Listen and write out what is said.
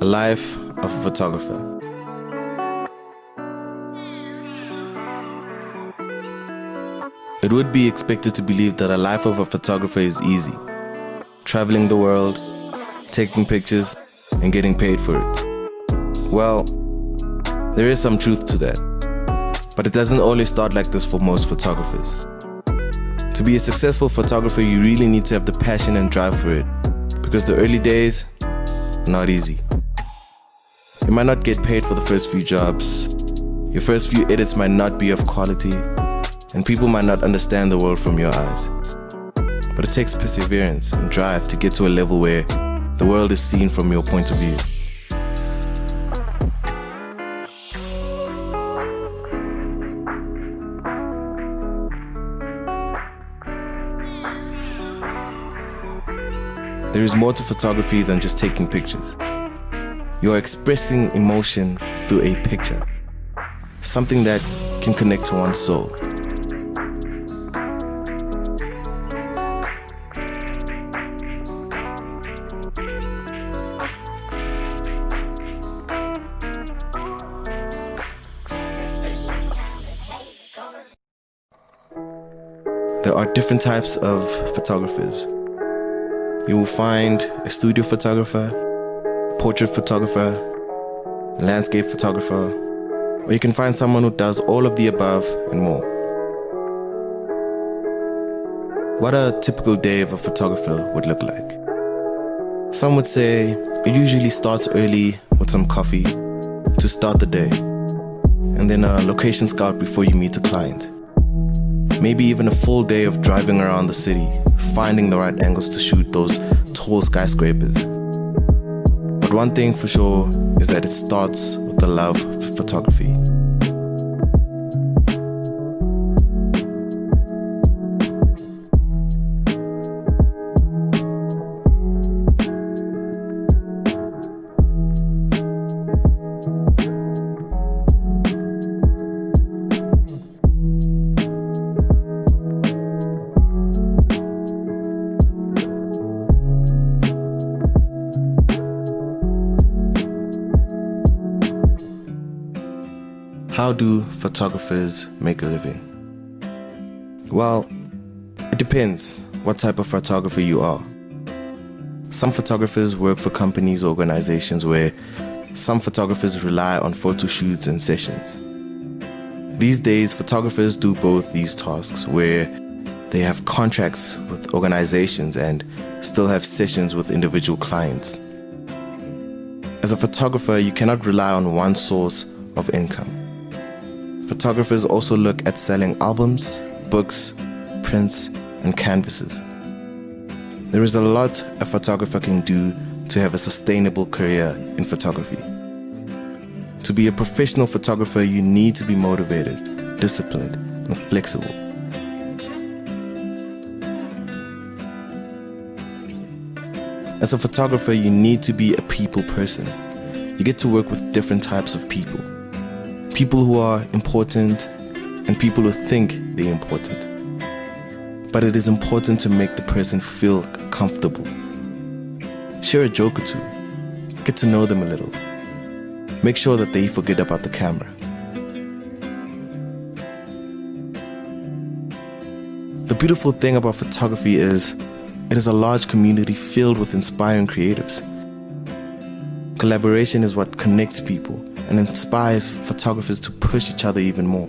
life of a photographer. It would be expected to believe that a life of a photographer is easy. Traveling the world, taking pictures, and getting paid for it. Well, there is some truth to that. But it doesn't always start like this for most photographers. To be a successful photographer, you really need to have the passion and drive for it. Because the early days, not easy. You might not get paid for the first few jobs. Your first few edits might not be of quality. And people might not understand the world from your eyes. But it takes perseverance and drive to get to a level where the world is seen from your point of view. There is more to photography than just taking pictures. You are expressing emotion through a picture, something that can connect to one's soul. There are different types of photographers. You will find a studio photographer, portrait photographer, a landscape photographer, or you can find someone who does all of the above and more. What a typical day of a photographer would look like. Some would say it usually starts early with some coffee to start the day, and then a location scout before you meet a client. Maybe even a full day of driving around the city, finding the right angles to shoot those tall skyscrapers. But one thing for sure is that it starts with the love for photography. How do photographers make a living? Well, it depends what type of photographer you are. Some photographers work for companies or organizations where some photographers rely on photo shoots and sessions. These days, photographers do both these tasks where they have contracts with organizations and still have sessions with individual clients. As a photographer, you cannot rely on one source of income. Photographers also look at selling albums, books, prints, and canvases. There is a lot a photographer can do to have a sustainable career in photography. To be a professional photographer, you need to be motivated, disciplined, and flexible. As a photographer, you need to be a people person. You get to work with different types of people. People who are important and people who think they're important. But it is important to make the person feel comfortable. Share a joke or two. Get to know them a little. Make sure that they forget about the camera. The beautiful thing about photography is it is a large community filled with inspiring creatives. Collaboration is what connects people and inspires photographers to push each other even more.